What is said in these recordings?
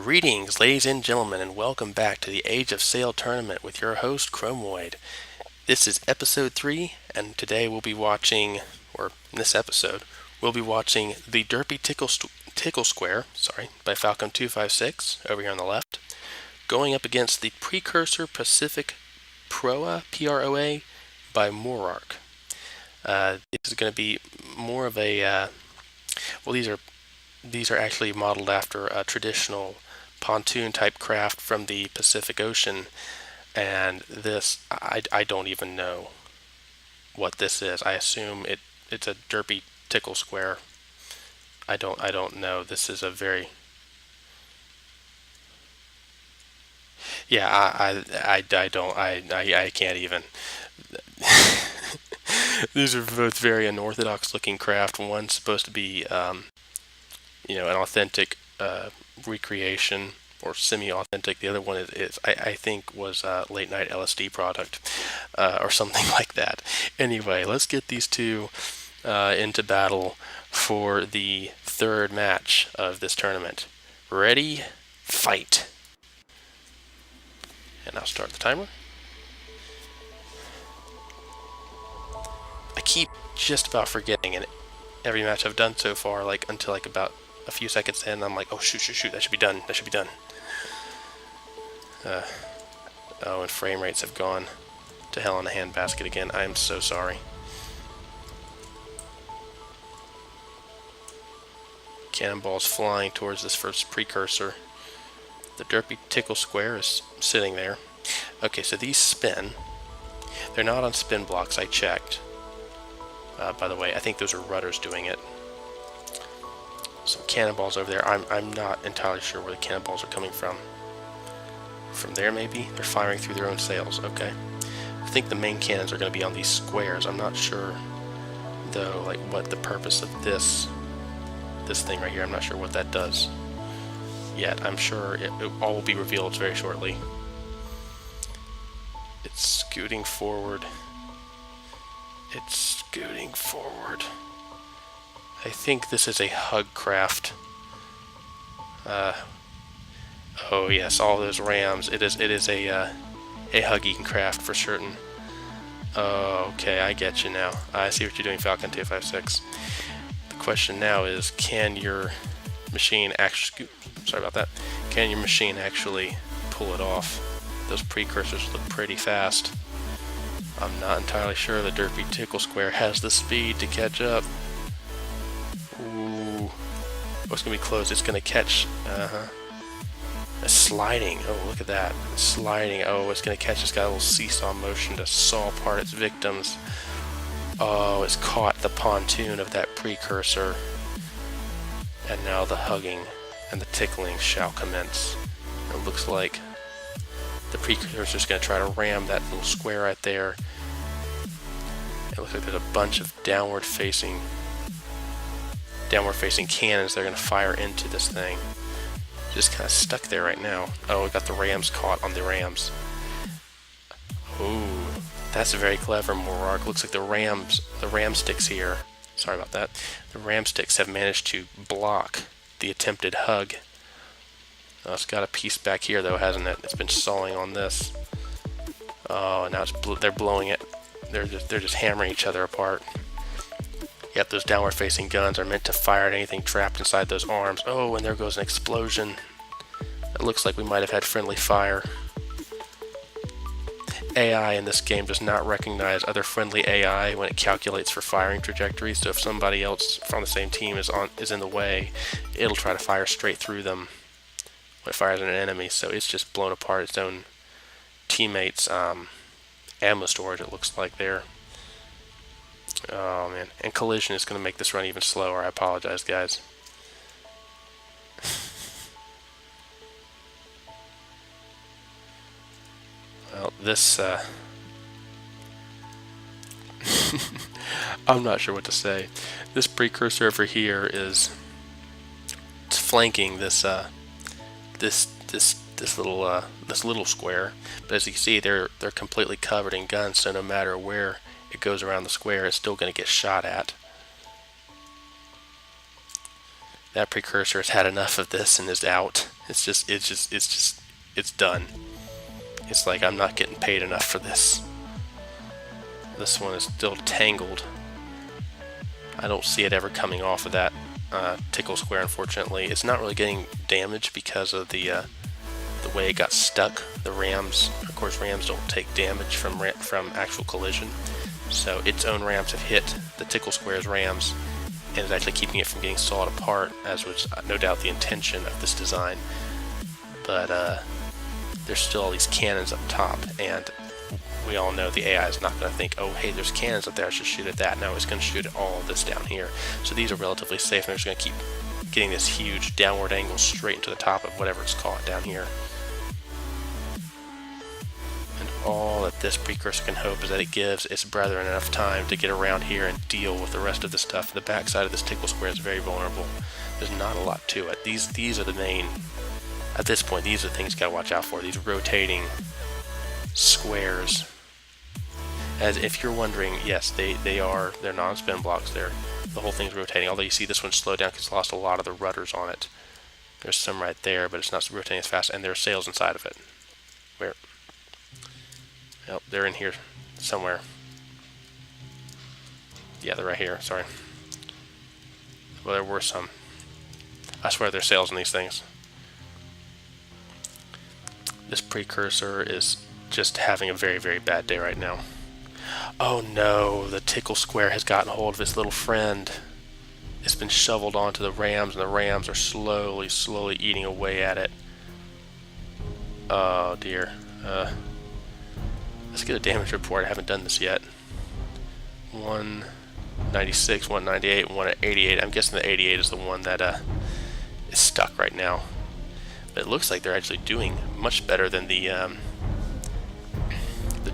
Greetings, ladies and gentlemen, and welcome back to the Age of Sail tournament with your host, Chromoid. This is episode 3, and today we'll be watching, or in this episode, we'll be watching the Derpy Tickle Square, by Falcon 256, over here on the left, going up against the Precursor Pacific Proa, P-R-O-A, by Morark. This is going to be more of a, these are actually modeled after a traditional pontoon type craft from the Pacific Ocean, and this I don't even know what this is. I assume it's a Derpy Tickle Square. I don't know. This is a very I can't even. These are both very unorthodox looking craft. One's supposed to be an authentic recreation or semi-authentic. The other one I think was a late night LSD product or something like that. Anyway, let's get these two into battle for the third match of this tournament. Ready, fight. And I'll start the timer. I keep just about forgetting in every match I've done so far, until about a few seconds in, I'm like, oh shoot, that should be done. And frame rates have gone to hell in a handbasket again. I am so sorry. Cannonballs flying towards this first Precursor. The Derpy Tickle Square is sitting there. Okay, so these spin. They're not on spin blocks, I checked. By the way, I think those are rudders doing it. Some cannonballs over there. I'm not entirely sure where the cannonballs are coming from. From there, maybe? They're firing through their own sails. Okay. I think the main cannons are going to be on these squares. I'm not sure, though, what the purpose of this thing right here. I'm not sure what that does yet. I'm sure it all will be revealed very shortly. It's scooting forward. I think this is a hug craft. Oh yes, all those rams. It is a hugging craft for certain. Oh, okay, I get you now. I see what you're doing, Falcon 256. The question now is, can your machine actually? Sorry about that. Can your machine actually pull it off? Those precursors look pretty fast. I'm not entirely sure the Derpy Tickle Square has the speed to catch up. Ooh. Oh, it's going to be close. It's going to catch. A sliding. Oh, look at that. Sliding. Oh, it's going to catch. It's got a little seesaw motion to saw apart its victims. Oh, it's caught the pontoon of that Precursor. And now the hugging and the tickling shall commence. It looks like the Precursor is going to try to ram that little square right there. It looks like there's a bunch of downward facing cannons they're going to fire into this thing. Just kind of stuck there right now. Oh, we got the rams caught on the rams. Ooh, that's very clever, Morark. Looks like the ram sticks here. Sorry about that. The ram sticks have managed to block the attempted hug. Oh, it's got a piece back here though, hasn't it? It's been sawing on this. Oh, now they're blowing it. They're just hammering each other apart. Yep, those downward-facing guns are meant to fire at anything trapped inside those arms. Oh, and there goes an explosion. It looks like we might have had friendly fire. AI in this game does not recognize other friendly AI when it calculates for firing trajectories. So if somebody else from the same team is in the way, it'll try to fire straight through them when it fires at an enemy. So it's just blown apart its own teammates' ammo storage. It looks like there. Oh man, and collision is going to make this run even slower. I apologize, guys. Well, this I'm not sure what to say. This Precursor over here is flanking this little square, but as you can see, they're completely covered in guns. So no matter where it goes around the square, it's still going to get shot at. That Precursor has had enough of this and is out. It's done. It's like I'm not getting paid enough for this. This one is still tangled. I don't see it ever coming off of that tickle square, unfortunately. It's not really getting damaged because of the way it got stuck. The rams, of course, rams don't take damage from actual collision. So its own rams have hit the tickle square's rams, and is actually keeping it from getting sawed apart, as was no doubt the intention of this design. But there's still all these cannons up top, and we all know the AI is not going to think, oh, hey, there's cannons up there, I should shoot at that. No, it's going to shoot at all of this down here. So these are relatively safe, and they're just going to keep getting this huge downward angle straight into the top of whatever it's caught down here. And all that this Precursor can hope is that it gives its brethren enough time to get around here and deal with the rest of the stuff. The backside of this tickle square is very vulnerable. There's not a lot to it. These are the main, at this point, these are the things you gotta watch out for. These rotating squares. As if you're wondering, yes, they're non-spin blocks. The whole thing's rotating. Although you see this one slowed down because it's lost a lot of the rudders on it. There's some right there, but it's not rotating as fast, and there are sails inside of it. Where? Yep, they're in here somewhere. Yeah, they're right here. Sorry. Well, there were some. I swear there's sails in these things. This Precursor is just having a very, very bad day right now. Oh no, the tickle square has gotten hold of its little friend. It's been shoveled onto the rams, and the rams are slowly, slowly eating away at it. Oh dear. Let's get a damage report. I haven't done this yet. 196, 198, 188. I'm guessing the 88 is the one that is stuck right now. But it looks like they're actually doing much better than the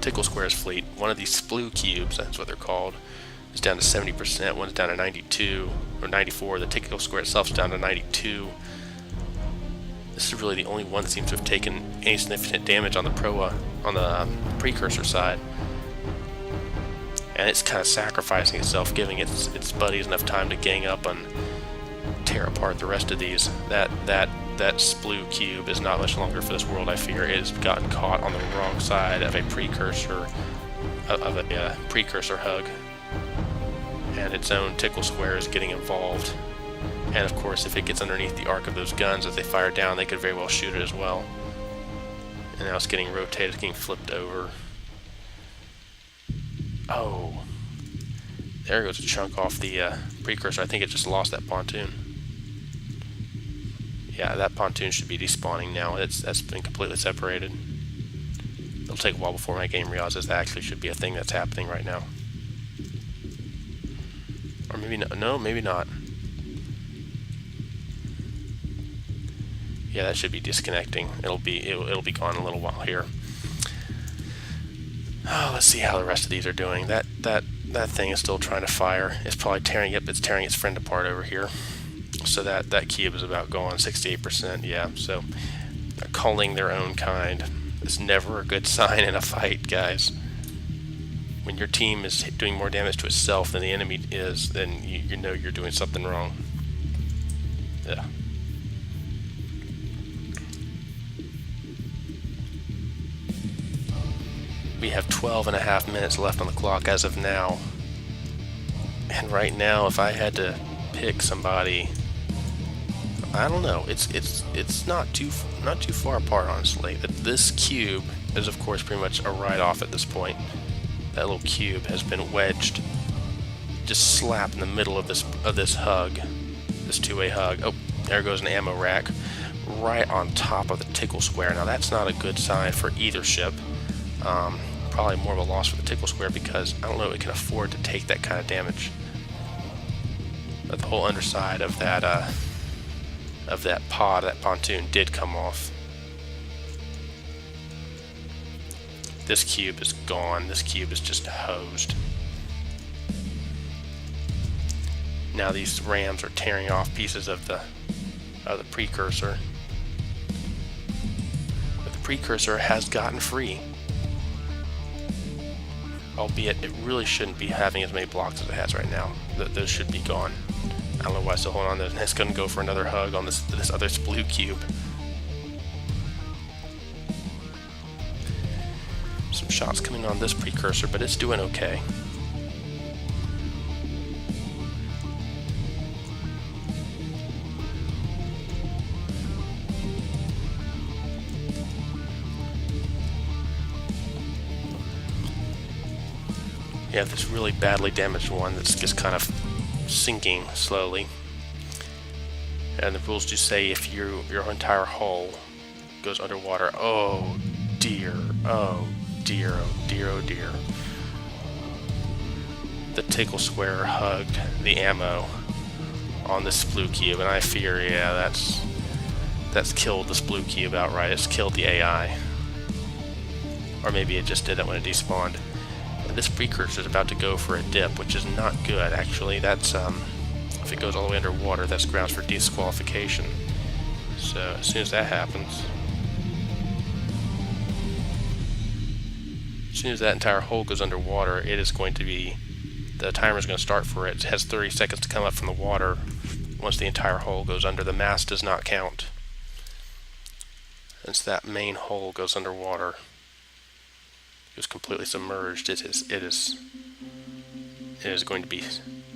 Tickle Square's fleet. One of these splue cubes, that's what they're called, is down to 70%. One's down to 92 or 94. The Tickle Square itself is down to 92. This is really the only one that seems to have taken any significant damage on the proa, on the Precursor side. And it's kind of sacrificing itself, giving its buddies enough time to gang up and tear apart the rest of these. That splue cube is not much longer for this world, I fear. It has gotten caught on the wrong side of a Precursor, Precursor hug. And its own Tickle Square is getting involved. And of course, if it gets underneath the arc of those guns as they fire down, they could very well shoot it as well. And now it's getting rotated, it's getting flipped over. Oh. There goes a chunk off the Precursor. I think it just lost that pontoon. Yeah, that pontoon should be despawning now. That's been completely separated. It'll take a while before my game realizes that actually should be a thing that's happening right now. Or maybe not. No, maybe not. Yeah, that should be disconnecting. It'll be gone in a little while here. Oh, let's see how the rest of these are doing. That thing is still trying to fire. It's probably tearing its friend apart over here. So that cube is about gone, 68%. Yeah, so they're culling their own kind. It's never a good sign in a fight, guys. When your team is doing more damage to itself than the enemy is, then you know you're doing something wrong. Yeah. We have 12.5 minutes left on the clock as of now. And right now, if I had to pick somebody, I don't know. It's not too far apart, honestly. This cube is, of course, pretty much a write-off at this point. That little cube has been wedged, just slap in the middle of this hug, this two-way hug. Oh, there goes an ammo rack, right on top of the Tickle Square. Now that's not a good sign for either ship. Probably more of a loss for the Tickle Square because I don't know it can afford to take that kind of damage. But the whole underside of that pontoon did come off. This cube is gone. This cube is just hosed. Now these rams are tearing off pieces of the Precursor. But the Precursor has gotten free. Albeit it really shouldn't be having as many blocks as it has right now. Those should be gone. I don't know why it's still holding on. It's going to go for another hug on this other splue cube. Some shots coming on this Precursor, but it's doing okay. You have this really badly damaged one that's just kind of sinking slowly. And the rules do say if your entire hull goes underwater, oh dear, oh dear, oh dear, oh dear. The Tickle Square hugged the ammo on this Splue Cube, and I fear, yeah, that's killed the Splue Cube outright. It's killed the AI. Or maybe it just did it when it despawned. And this Precursor is about to go for a dip, which is not good, actually. That's, if it goes all the way underwater, that's grounds for disqualification. So, as soon as that happens, as soon as that entire hull goes underwater, it is going to be, the timer is going to start for it. It has 30 seconds to come up from the water once the entire hull goes under. The mast does not count. Once that main hull goes underwater, is completely submerged, it is going to be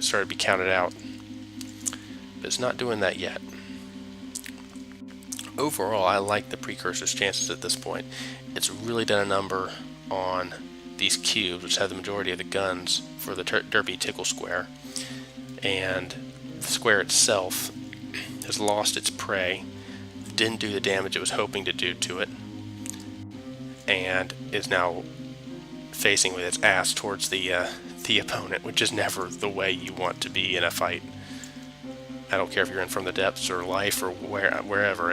started to be counted out. But it's not doing that yet. Overall, I like the Precursor's chances at this point. It's really done a number on these cubes, which have the majority of the guns for the Derpy Tickle Square, and the square itself has lost its prey, didn't do the damage it was hoping to do to it, and is now facing with its ass towards the opponent, which is never the way you want to be in a fight. I don't care if you're in From the Depths or Life or wherever.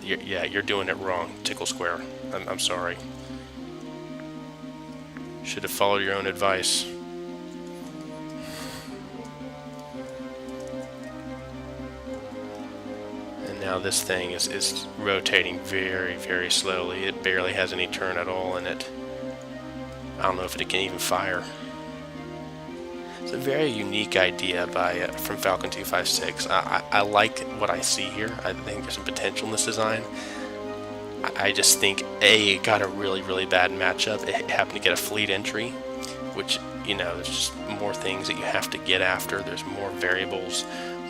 You're doing it wrong, Tickle Square. I'm sorry. Should have followed your own advice. And now this thing is rotating very, very slowly. It barely has any turn at all in it. I don't know if it can even fire. It's a very unique idea from Falcon 256. I like what I see here. I think there's some potential in this design. I just think it got a really, really bad matchup. It happened to get a fleet entry, which, there's just more things that you have to get after. There's more variables,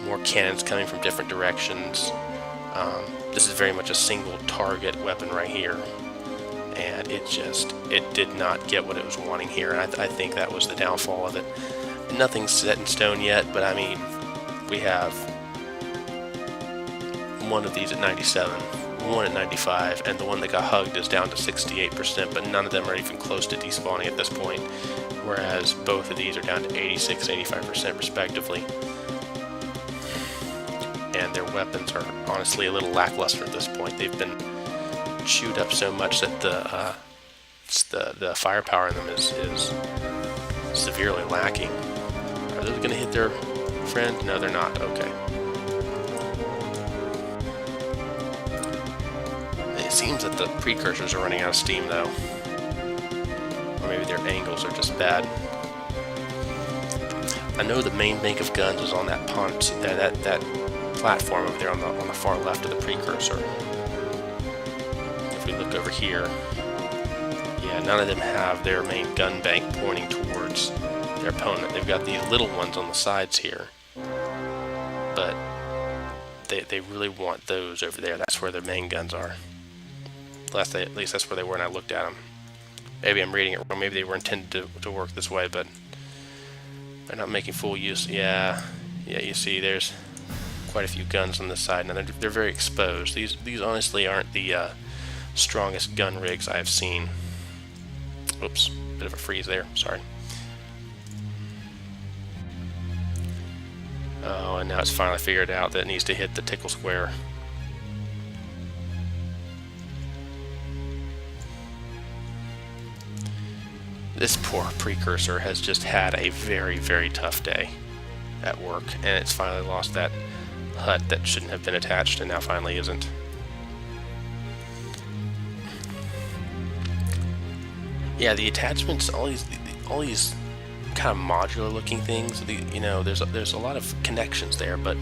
more cannons coming from different directions. This is very much a single target weapon right here. And it did not get what it was wanting here. And I think that was the downfall of it. Nothing's set in stone yet, but I mean, we have one of these at 97, one at 95, and the one that got hugged is down to 68%, but none of them are even close to despawning at this point, whereas both of these are down to 86, 85% respectively. And their weapons are honestly a little lackluster at this point. They've been chewed up so much that the firepower in them is severely lacking. Are those going to hit their friend? No, they're not. Okay. It seems that the Precursors are running out of steam, though. Or maybe their angles are just bad. I know the main bank of guns is on that that platform over there on the far left of the Precursor. If we look over here, yeah, none of them have their main gun bank pointing towards their opponent. They've got these little ones on the sides here, but they really want those over there. That's where their main guns are. At least that's where they were when I looked at them. Maybe I'm reading it wrong. Maybe they were intended to work this way, but they're not making full use. Yeah, you see there's quite a few guns on this side. Now they're very exposed. These honestly aren't the strongest gun rigs I've seen. Oops, bit of a freeze there, sorry. Oh, and now it's finally figured out that it needs to hit the Tickle Square. This poor Precursor has just had a very, very tough day at work, and it's finally lost that hut that shouldn't have been attached and now finally isn't. Yeah, the attachments, all these kind of modular looking things, there's a lot of connections there, but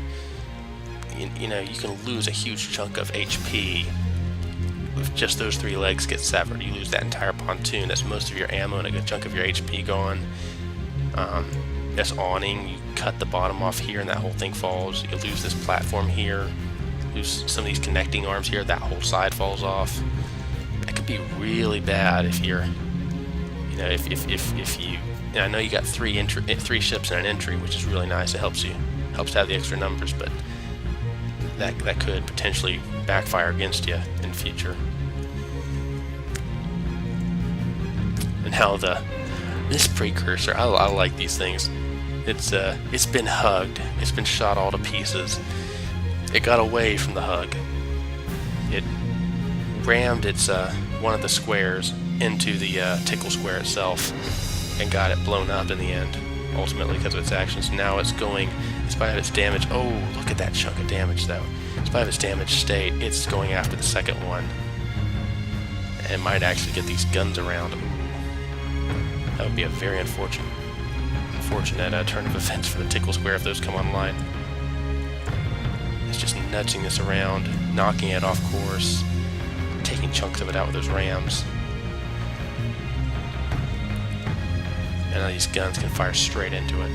you can lose a huge chunk of HP if just those 3 legs get severed, you lose that entire pontoon. That's most of your ammo and a good chunk of your HP gone. This awning, you cut the bottom off here and that whole thing falls. You lose this platform here, lose some of these connecting arms here, that whole side falls off. That could be really bad if you're, you know, if you, and I know you got 3 ships and an entry, which is really nice. It helps to have the extra numbers, but that could potentially backfire against you in the future. And how this Precursor, I like these things. It's been hugged. It's been shot all to pieces. It got away from the hug. It rammed its one of the squares into the Tickle Square itself and got it blown up in the end, ultimately because of its actions. Now it's going, in spite of its damage, oh, look at that chunk of damage though. In spite of its damaged state, it's going after the second one. And might actually get these guns around. That would be a very unfortunate turn of events for the Tickle Square if those come online. It's just nudging this around, knocking it off course, taking chunks of it out with those rams. And now these guns can fire straight into it.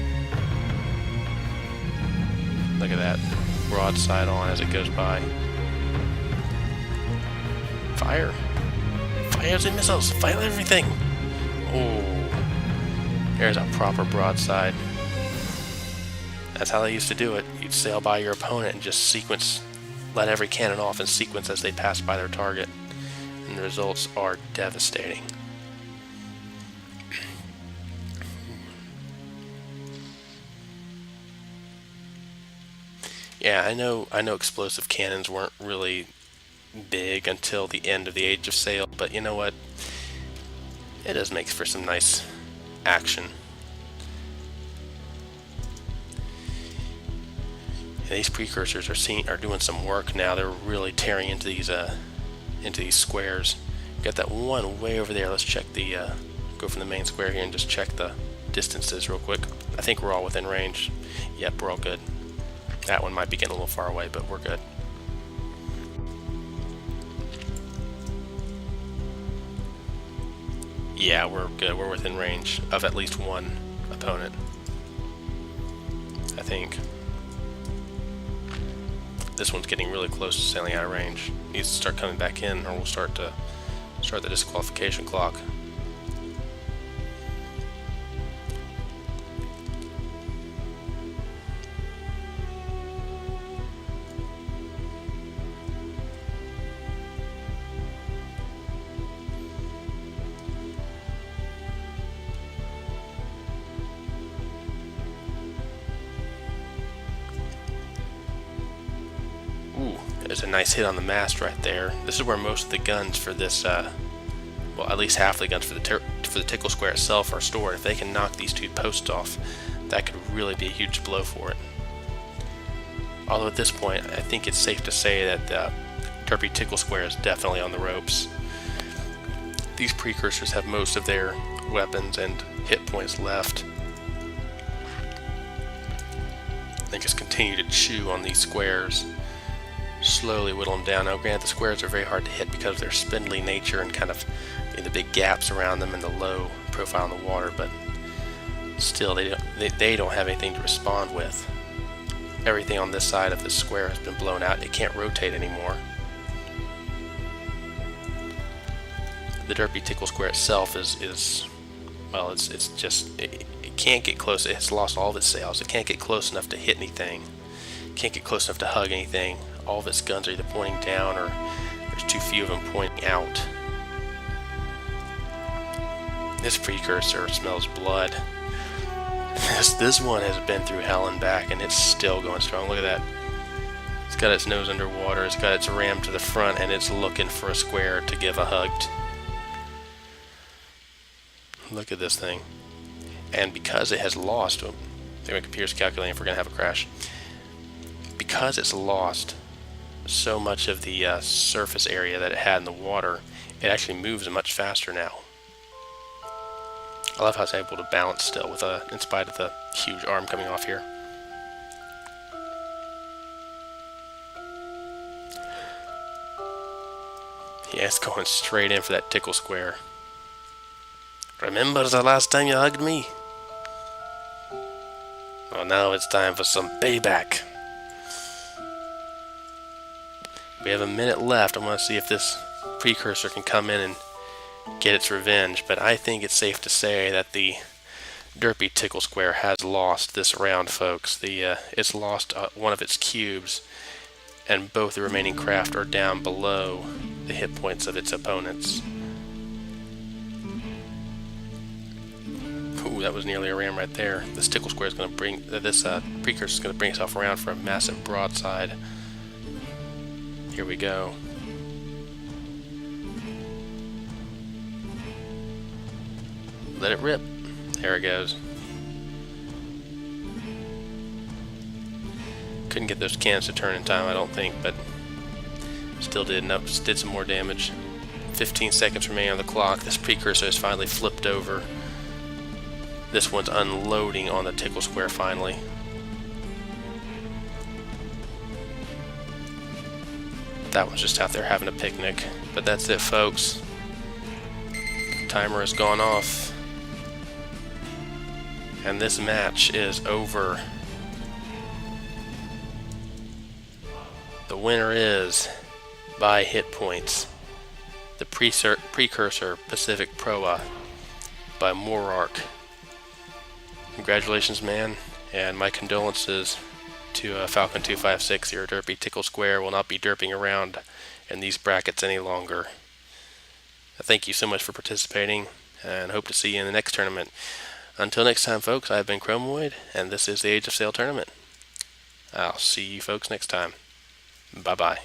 Look at that. Broadside on as it goes by. Fire. Fires and missiles. Fire everything. Oh. There's a proper broadside. That's how they used to do it. You'd sail by your opponent and just sequence, let every cannon off in sequence as they pass by their target. And the results are devastating. Yeah, I know explosive cannons weren't really big until the end of the Age of Sail, but you know what? It does make for some nice action. And these precursors are doing some work now. They're really tearing into these squares. Got that one way over there. Let's check the go from the main square here and just check the distances real quick. I think we're all within range. Yep, we're all good. That one might be getting a little far away, but we're good. Yeah, we're good. We're within range of at least one opponent, I think. This one's getting really close to sailing out of range. Needs to start coming back in, or we'll start the disqualification clock. There's a nice hit on the mast right there. This is where most of the guns for this, well, at least half the guns for the Tickle Square itself are stored. If they can knock these 2 posts off, that could really be a huge blow for it. Although at this point, I think it's safe to say that the Derpy Tickle Square is definitely on the ropes. These precursors have most of their weapons and hit points left. They just continue to chew on these squares. Slowly whittle them down. Now granted, the squares are very hard to hit because of their spindly nature and kind of the big gaps around them and the low profile in the water, but still they don't have anything to respond with. Everything on this side of the square has been blown out. It can't rotate anymore. The Derpy Tickle Square itself is well, it's just it can't get close. It's lost all of its sails. It can't get close enough to hit anything. It can't get close enough to hug anything. All of its guns are either pointing down or there's too few of them pointing out. This precursor smells blood. This one has been through hell and back, and it's still going strong. Look at that. It's got its nose underwater, it's got its ram to the front, and it's looking for a square to give a hug to. Look at this thing. And because it has lost, oh, I think my computer's calculating if we're going to have a crash. Because it's lost so much of the surface area that it had in the water, it actually moves much faster now. I love how it's able to balance still with in spite of the huge arm coming off here. Yeah, it's going straight in for that tickle square. Remember the last time you hugged me? Well, now it's time for some payback. We have a minute left. I want to see if this Precursor can come in and get its revenge, but I think it's safe to say that the Derpy Tickle Square has lost this round, folks. It's lost one of its cubes, and both the remaining craft are down below the hit points of its opponents. Ooh, that was nearly a ram right there. This Tickle Square is going to bring this Precursor is going to bring itself around for a massive broadside. Here we go. Let it rip. There it goes. Couldn't get those cans to turn in time, I don't think, but still did enough. Did some more damage. 15 seconds remaining on the clock. This Precursor has finally flipped over. This one's unloading on the Tickle Square finally. That one's just out there having a picnic. But that's it, folks. Timer has gone off. And this match is over. The winner is, by hit points, the Precursor Pacific Proa by Morark. Congratulations, man, and my condolences to Falcon 256. Your Derpy Tickle Square will not be derping around in these brackets any longer. Thank you so much for participating, and hope to see you in the next tournament. Until next time, folks, I've been Chromoid, and this is the Age of Sail Tournament. I'll see you folks next time. Bye-bye.